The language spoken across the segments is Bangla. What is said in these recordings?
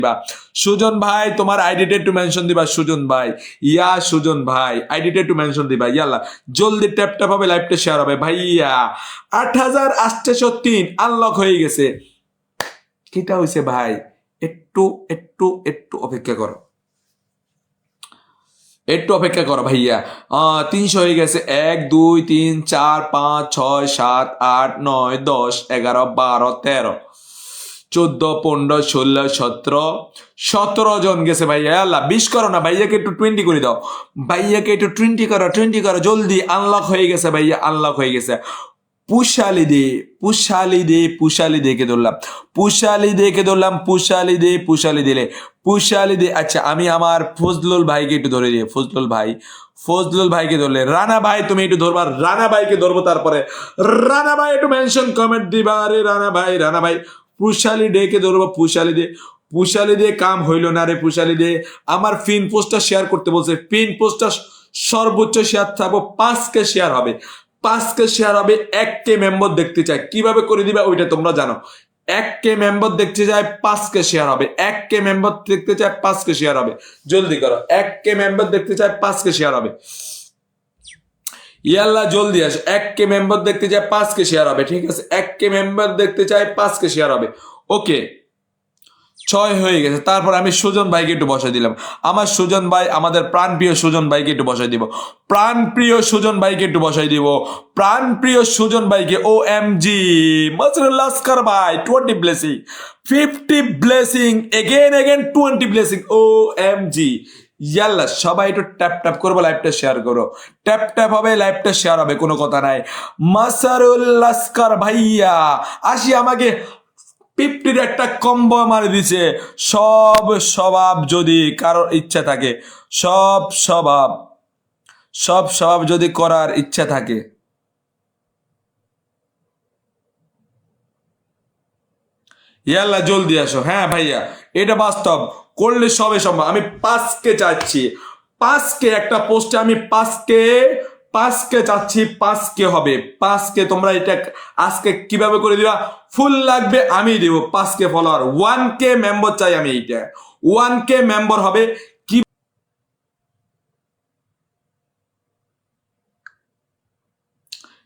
দিবা। সুজন ভাই তোমার আইডিটা একটু মেনশন দিবা। সুজন ভাই, ইয়া সুজন ভাই আইডিটা একটু মেনশন দিবা। ইয়াল্লা জলদি ট্যাপ ট্যাপ হবে, লাইভটা শেয়ার হবে ভাইয়া। 8803 আনলক হয়ে গেছে। কিটা হয়েছে ভাই? একটু একটু একটু অপেক্ষা করো, একটু অপেক্ষা করো ভাইয়া। 300 হয়ে গেছে। 1 2 3 4 5 6 7 8 9 10 11 12 13 14 15 16 17 17 জন গেছে ভাইয়া। আল্লাহ 20 করো না ভাইয়াকে, একটু 20 করে দাও ভাইয়াকে, একটু 20 করো, 20 করো জলদি। আনলক হয়ে গেছে ভাইয়া, আনলক হয়ে গেছে। পুষালি দে, পুষালি দে, পুষালি দেখে ধরলাম, পুষালি দেখে ধরলাম, পুষালি দে, পুষালি দিলে, পুষালি দে। আচ্ছা আমি আমার ফজলুল ভাইকে একটু ধরে দিয়ে, ফজলুল ভাই, ফজলুল ভাইকে ধরলে। রানা ভাই তুমি একটু ধরবা, রানা ভাইকে ধরবো। তারপরে রানা ভাই একটু মেনশন কমেন্ট দিবা। আরে রানা ভাই, রানা ভাই পুষালি ডেকে ধরবো, পুষালি দে, পুষালি দিয়ে কাম হইল না রে। পুষালি দিয়ে আমার পিন পোস্টটা শেয়ার করতে বলছে। পিন পোস্টটা সর্বোচ্চ শেয়ার থাকবো, 5K শেয়ার হবে, 5K শেয়ার হবে। 1K মেম্বার দেখতে চাই, কিভাবে করে দিবে ওইটা তোমরা জানো। 1K মেম্বার দেখতে চাই, 5K শেয়ার হবে। 1K মেম্বার দেখতে চাই, 5K শেয়ার হবে। জলদি করো, 1K মেম্বার দেখতে চাই, 5K শেয়ার হবে। ইয়াল্লা জলদি আসো। 1K মেম্বার দেখতে চাই, 5K শেয়ার হবে। ঠিক আছে, 1K মেম্বার দেখতে চাই, 5K শেয়ার হবে। ওকে 6 হয়ে গেছে। তারপর আমি সুজন ভাইকে একটু বসাই দিলাম। আমার সুজন ভাই, আমাদের প্রাণপ্রিয় সুজন ভাইকে একটু বসাই দিব। প্রাণপ্রিয় সুজন ভাইকে একটু বসাই দিব। প্রাণপ্রিয় সুজন ভাইকে। ও এম জি মজরুল আসকার ভাই 20 blessing, 50 blessing, again again 20 blessing. O M G ইয়াল্লা সবাই একটু ট্যাপ ট্যাপ করবো, লাইভটা শেয়ার করো। ট্যাপ ট্যাপ হবে, লাইভটা শেয়ার হবে, কোনো কথা নাই। মাসারুল আসকার ভাইয়া আসি, আমাকে 50 একটা কম্বো মারি দিছে। সব স্বভাব যদি কারোর ইচ্ছা থাকে, সব স্বভাব, সব স্বভাব যদি করার ইচ্ছা থাকে, ইয়াল্লা জলদি আসো। হ্যাঁ ভাইয়া এটা বাস্তব, করলে সবে সম্ভব। আমি 5K চাচ্ছি, 5K একটা পোস্টে আমি 5K চাচ্ছি, 5K হবে। 5K তোমরা এটা আজকে কিভাবে করে দিবা? ফুল লাগবে আমি দেবো 5K ফলোয়ার। 1K মেম্বার চাই আমি, এইটা 1K মেম্বার হবে। কি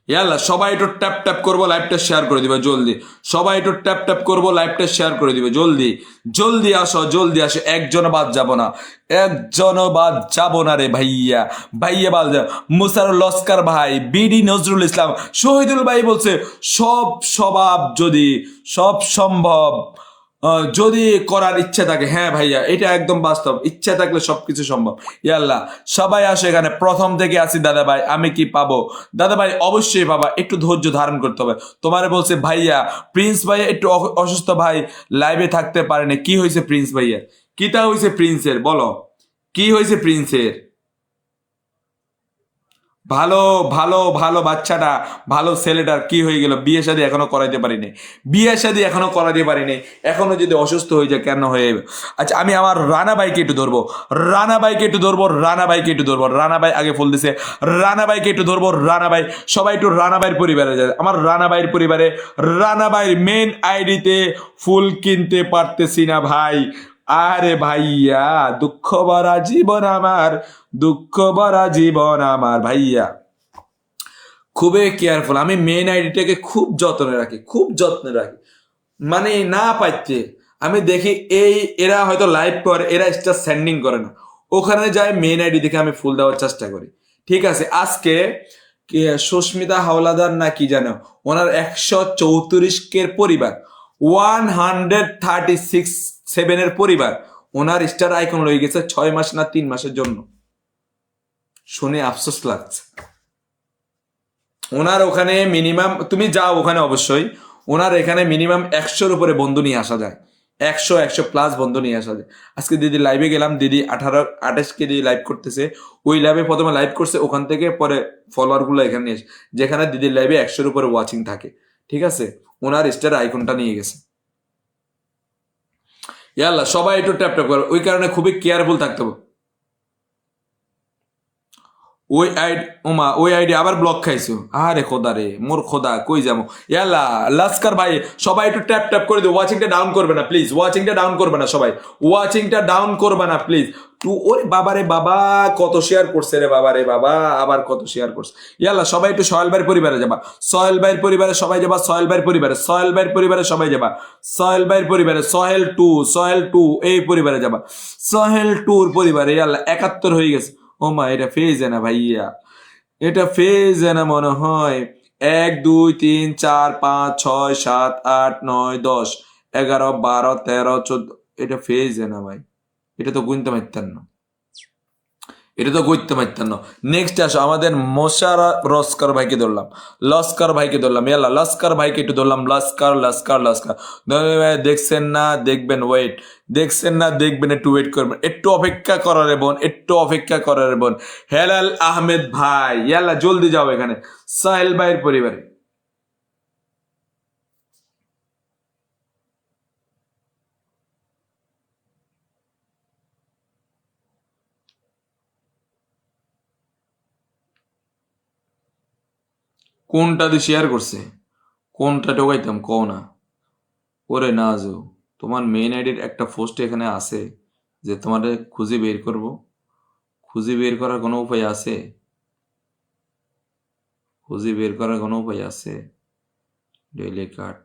ইয়াল্লা সবাই একটু ট্যাপ ট্যাপ করবো, লাইভটা শেয়ার করে দিবে জলদি। সবাই একটু ট্যাপ ট্যাপ করবো, লাইভটা শেয়ার করে দিবে জলদি। জলদি আসো, জলদি আসো। একজন বাদ যাব না, একজন বাদ যাব না রে ভাইয়া। ভাইয়া বাদ যা। মুসারুল লস্কর ভাই, বিডি নজরুল ইসলাম, শহীদুল ভাই বলছে সব স্বভাব যদি, সব সম্ভব যদি করার ইচ্ছা থাকে। হ্যাঁ ভাইয়া এটা একদম বাস্তব, ইচ্ছা থাকলে সবকিছু সম্ভব। ইয়াল্লা সবাই আসে এখানে। প্রথম থেকে আছি দাদা ভাই, আমি কি পাবো? দাদা ভাই অবশ্যই পাবা, একটু ধৈর্য ধারণ করতে হবে। তোমারে বলছে ভাইয়া, প্রিন্স ভাইয়া একটু অসুস্থ ভাই, লাইভে থাকতে পারেনি। কি হয়েছে প্রিন্স ভাইয়া? কিটা হয়েছে প্রিন্সের? বলো কি হয়েছে প্রিন্সের? ভালো ভালো ভালো বাচ্চাটা, ভালো ছেলেটার কি হয়ে গেল? বিয়ে শাদী এখনো করাইতে পারিনি, বিয়ে শাদী এখনো করাইতে পারিনি। এখনো যদি অসুস্থ হয়ে যায় কেন হয়ে যাবে? আচ্ছা আমি আমার রানা ভাইকে একটু ধরবো, রানা ভাইকে একটু ধরবো, রানা ভাইকে একটু ধরবো। রানা ভাই আগে ফুল দিছে, রানা ভাইকে একটু ধরবো। রানা ভাই সবাই একটু রানা ভাইয়ের পরিবারে যায়। আমার রানা ভাইয়ের পরিবারে, রানা ভাইয়ের মেন আইডিতে ফুল কিনতে পারতেছি না ভাই। আরে ভাইয়া দুঃখ ভরা জীবন আমার, দুঃখ ভরা জীবন আমার ভাইয়া। খুবই কেয়ারফুল, আমি মেন আইডিটাকে খুব যত্নে রাখি, খুব যত্নে রাখি। মানে না পাইছে আমি দেখি এই এরা হয়তো লাইভ করে, এরা স্টার সেন্ডিং করে না, ওখানে যায় মেন আইডি দেখে আমি ফুল দেওয়ার চেষ্টা করি। ঠিক আছে আজকে সুস্মিতা হাওলাদার না কি জানো, ওনার 134K পরিবার, 136 পরিবার ওনার স্টার আইকন রয়ে গেছে 6 মাস না 3 মাসের জন্য। শুনে আফসোস লাগছে। ওনার ওখানে মিনিমাম, তুমি যাও ওখানে অবশ্যই, ওনার এখানে মিনিমাম 100-র উপরে বন্ধু নিয়ে আসা যায়, 100 বন্ধু নিয়ে আসা যায়। আজকে দিদি লাইভে গেলাম, দিদি 28K দিয়ে লাইভ করতেছে। ওই লাইভে প্রথমে লাইভ করছে, ওখান থেকে পরে ফলোয়ার গুলো এখানে নিয়ে এসে, যেখানে দিদির লাইভে 100-র উপরে ওয়াচিং থাকে। ঠিক আছে ওনার স্টার আইকনটা নিয়ে গেছে। ইয়াল্লা সবাই একটু ট্যাপ ট্যাপ করো, ওই কারণে খুবই কেয়ারফুল থাকতে হবে। ওই আইডি ওমা ওই আইডি আবার ব্লক খাইছো। আরে খোদা রে মোর খোদা কই যাবো। ইয়ালা লাস্কার ভাই সবাই একটু ট্যাপ ট্যাপ করে দিও, ওয়াচিংটা ডাউন করবে না প্লিজ, ওয়াচিংটা ডাউন করবে না সবাই, ওয়াচিংটা ডাউন করবে না প্লিজ। টু ওরে বাবা রে বাবা, কত শেয়ার করছে রে বাবা রে বাবা, আবার কত শেয়ার করছে। ইয়ালা সবাই একটু সোহেল ভাইয়ের পরিবারে যাবা, সোহেল ভাইয়ের পরিবারে সবাই যাবা, সোহেল ভাইয়ের পরিবারে, সোহেল ভাইয়ের পরিবারে সবাই যাবা, সোহেল ভাইয়ের পরিবারে, সোহেল টু এই পরিবারে যাবা, সোহেল টুর পরিবারে। ইয়াল্লা 71 হয়ে গেছে। ও মা এটা ফেজ না ভাইয়া, এটা ফেজ না মনে হয়। 1 2 3 4 5 6 7 8 9 10 11 12 13 14, এটা ফেজ না ভাই, এটা তো গুনতে পারতেন না, এটা তো গইতে পারতেন না। নেক্সট আসো আমাদের মোশারা রস্কার ভাইকে ধরলাম, লস্কার ভাইকে ধরলাম, ইয়াল্লা লস্কার ভাইকে একটু ধরলাম, লস্কার লস্কার লস্কার। দেখছেন না দেখবেন, ওয়েট দেখছেন না দেখবেন, একটু ওয়েট করবেন, একটু অপেক্ষা করার বোন, একটু অপেক্ষা করার বোন। হেলাল আহমেদ ভাই ইয়াল্লা জলদি যাও এখানে, সাহেল ভাইয়ের পরিবারে। কোনটা দিয়ে শেয়ার করছে, কোনটা ঢোকাইতাম কও না। ওরে নাজু, তোমার মেইন আইডির একটা পোস্ট এখানে আছে যে তোমাদের খুঁজে বের করব, খুঁজে বের করার কোনো উপায় আছে? খুঁজে বের করার কোনো উপায় আছে? ডেইলি কাট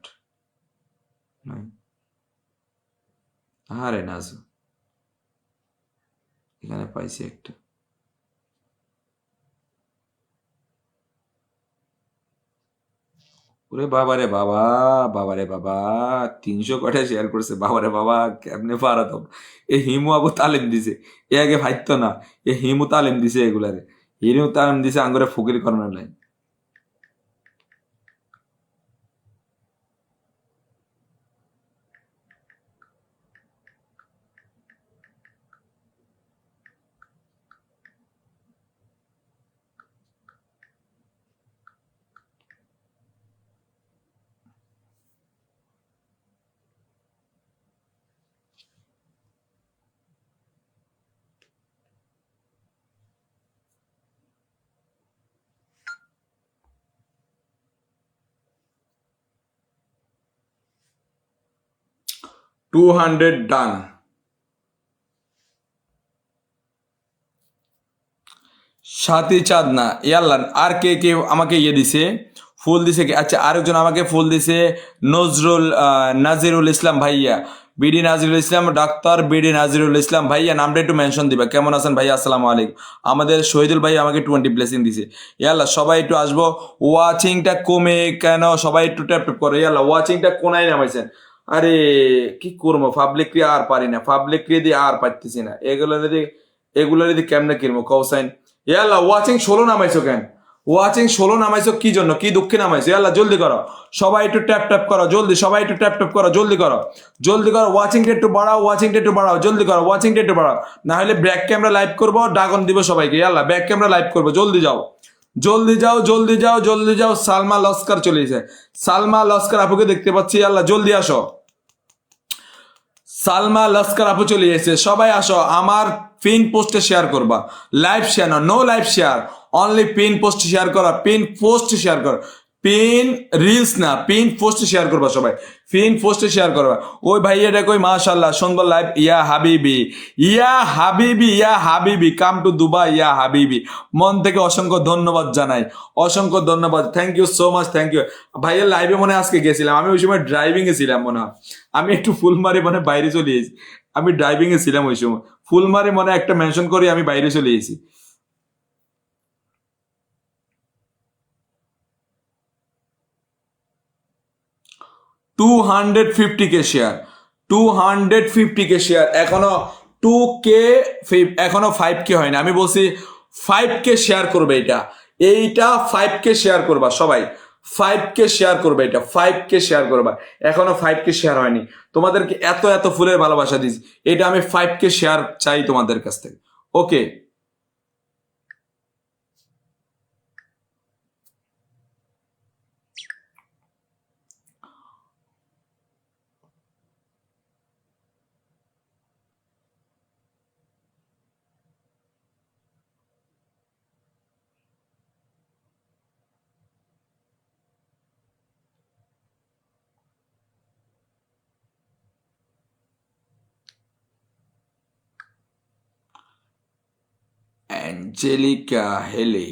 নাই। আরে নাজু, এখানে পাইছি একটা। ওরে বাবা রে বাবা, বাবা রে বাবা, 300 কয়টা শেয়ার করছে, বাবা রে বাবা কেমনে পারত। এ হিমু আবু তালিম দিছে, এ আগে ভাইতো না, এ হিমু তালিম দিছে এগুলারে, হিমু তালিম দিছে আঙ্গুরে ফকির করানোর লাই। 200 ডান। সাথী চাঁদ না, ইয়াল্লা আর কে কে আমাকে ইয়ে দিছে, ফুল দিছে কে? আচ্ছা আরেকজন আমাকে ফুল দিছে, নজরুল নাজিরুল ইসলাম ভাইয়া, বিডি নাজিরুল ইসলাম, ডাক্তার বিডি নাজিরুল ইসলাম ভাইয়া, নামটা একটু মেনশন দিবা। কেমন আছেন ভাইয়া, আসসালামু আলাইকুম। আমাদের শহীদুল ভাই আমাকে 20 ব্লেসিং দিছে। ইয়াল্লা সবাই একটু আসবো, ওয়াচিংটা কমে কেন, সবাই একটু ট্যাপ ট্যাপ করো। ইয়াল্লা ওয়াচিংটা কোনায় নামাইছেন। আরে কি করবো, পাবলিক ক্রিয়া আর পারি না, পাবলিক ক্রিয়া দিয়ে আর পারতেছি না, এগুলো যদি কেমনে কিনবো কৌসাইন। ইয়াল্লা ওয়াচিং 16 নামাইছো কেন, ওয়াচিং 16 নামাইছো কি জন্য, কি দুঃখে নামাইছো? ইয়াল্লা জলদি করো, সবাই একটু ট্যাপ ট্যাপ করো জলদি, সবাই একটু ট্যাপ ট্যাপ করো জলদি করো, জলদি করো। ওয়াচিংটা একটু বাড়াও, ওয়াচিংটা একটু বাড়াও, জলদি করো, ওয়াচিংটা একটু বাড়াও। না হলে ব্যাক ক্যামেরা লাইভ করবো, ড্রাগন দিব সবাইকে। ইয়াল্লা ব্যাক ক্যামেরা লাইভ করবো, জলদি যাও জলদি যাও জলদি যাও জলদি যাও। সালমা লস্কর চলে এসে, সালমা লস্কর আপুকে দেখতে পাচ্ছি, ইয়াল্লা জলদি আসো। সালমা লস্কর আপু চলে এসেছে, সবাই আসো। আমার পিন পোস্টে শেয়ার করবা, লাইভ শেয়ার না, no live share, only pin post share করা, পিন পোস্ট শেয়ার কর, পিন রিলস না, পিন পোস্ট শেয়ার করবা সবাই, পিন পোস্টে শেয়ার করবা। ওই ভাইয়াটা কই, মাশাআল্লাহ সুন্দর লাইভ, ইয়া হাবিবি, ইয়া হাবিবি, ইয়া হাবিবি, কাম টু দুবাই, ইয়া হাবিবি। মন থেকে অসংখ্য ধন্যবাদ জানাই, অসংখ্য ধন্যবাদ, thank you so much, thank you. ভাইয়ের লাইভে মনে হয় আজকে গেছিলাম আমি, ওই সময় ড্রাইভিং এ ছিলাম মনে হয়, আমি একটু ফুলমারি মানে বাইরে চলে এসেছি, আমি ড্রাইভিং এ ছিলাম ওই সময়, ফুলমারি মনে একটা মেনশন করে আমি বাইরে চলে এসেছি। 250 কে শেয়ার, 250 কে শেয়ার, এখনো 2 কে, এখনো 5 কে হয়নি। আমি বলছি 5 কে শেয়ার করবে এটা, এইটা 5 কে শেয়ার করবা সবাই, 5 কে শেয়ার করবে এটা, 5 কে শেয়ার করবা। এখনো 5 কে শেয়ার হয়নি, তোমাদেরকে এত এত ফুলের ভালোবাসা দিয়েছি, এটা আমি 5 কে শেয়ার চাই তোমাদের কাছ থেকে। ওকে, অ্যাঞ্জেলিকা হেলি